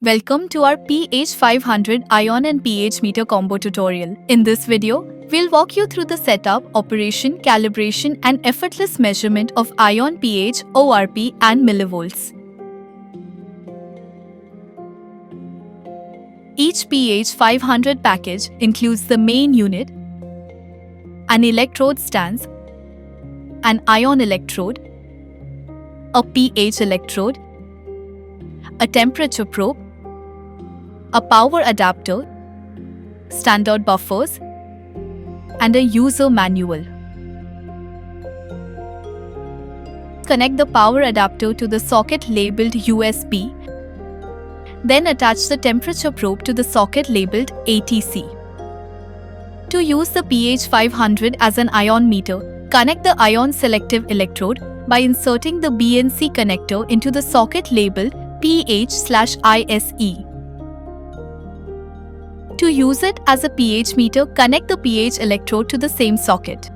Welcome to our PH500 ion and pH meter combo tutorial. In this video, we'll walk you through the setup, operation, calibration and effortless measurement of ion pH, ORP and millivolts. Each PH500 package includes the main unit, an electrode stands, an ion electrode, a pH electrode, a temperature probe, a power adapter, standard buffers, and a user manual. Connect the power adapter to the socket labeled USB. Then attach the temperature probe to the socket labeled ATC. To use the PH500 as an ion meter, connect the ion selective electrode by inserting the BNC connector into the socket labeled PH/ISE. To use it as a pH meter, connect the pH electrode to the same socket.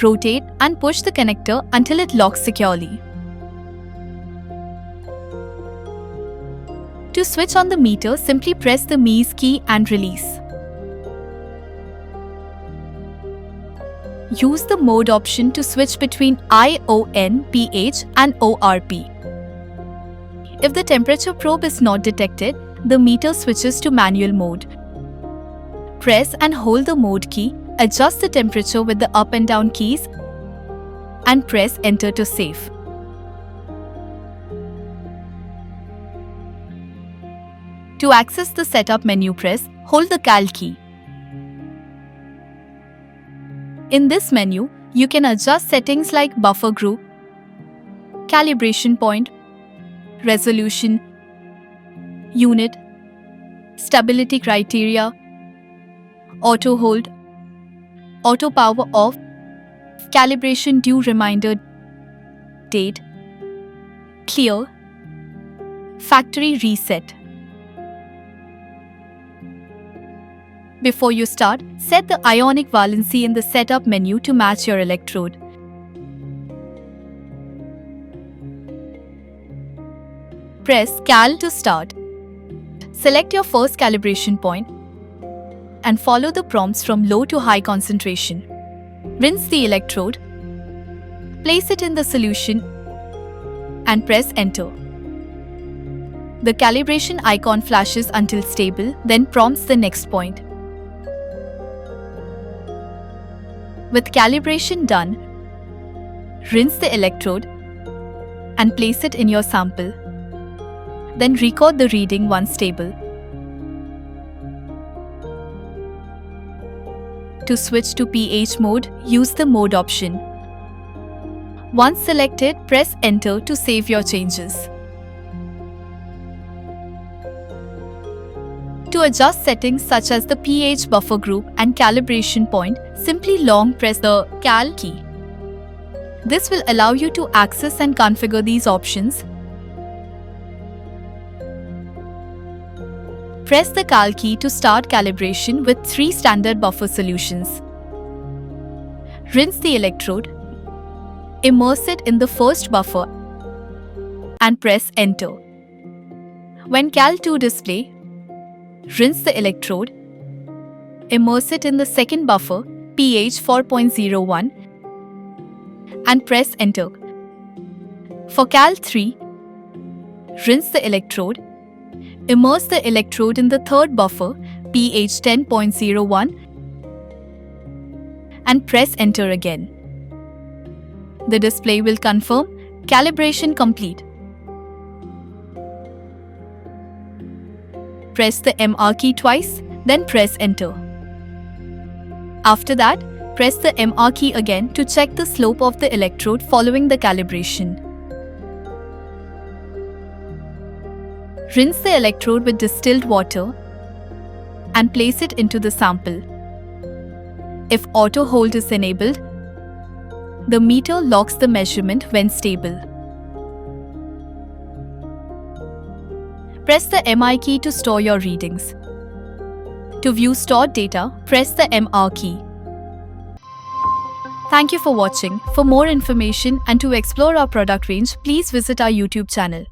Rotate and push the connector until it locks securely. To switch on the meter, simply press the MES key and release. Use the mode option to switch between ION, pH and ORP. If the temperature probe is not detected, the meter switches to manual mode. Press and hold the mode key, adjust the temperature with the up and down keys, and press enter to save. To access the setup menu, hold the Cal key. In this menu, you can adjust settings like buffer group, calibration point, resolution, unit, stability criteria, auto hold, auto power off, calibration due reminder date, clear, factory reset. Before you start, set the ionic valency in the setup menu to match your electrode. Press Cal to start. Select your first calibration point and follow the prompts from low to high concentration. Rinse the electrode, place it in the solution and press enter. The calibration icon flashes until stable, then prompts the next point. With calibration done, rinse the electrode and place it in your sample. Then record the reading once stable. To switch to pH mode, use the mode option. Once selected, press enter to save your changes. To adjust settings such as the pH buffer group and calibration point, simply long press the Cal key. This will allow you to access and configure these options. Press the Cal key to start calibration with 3 standard buffer solutions. Rinse the electrode, immerse it in the first buffer, and press enter. When Cal 2 display, rinse the electrode, immerse it in the second buffer, pH 4.01, and press enter. For Cal 3, rinse the electrode, immerse the electrode in the third buffer, pH 10.01, and press enter again. The display will confirm calibration complete. Press the MR key twice, then press enter. After that, press the MR key again to check the slope of the electrode following the calibration. Rinse the electrode with distilled water and place it into the sample. If auto hold is enabled, the meter locks the measurement when stable. Press the MI key to store your readings. To view stored data, press the MR key. Thank you for watching. For more information and to explore our product range, please visit our YouTube channel.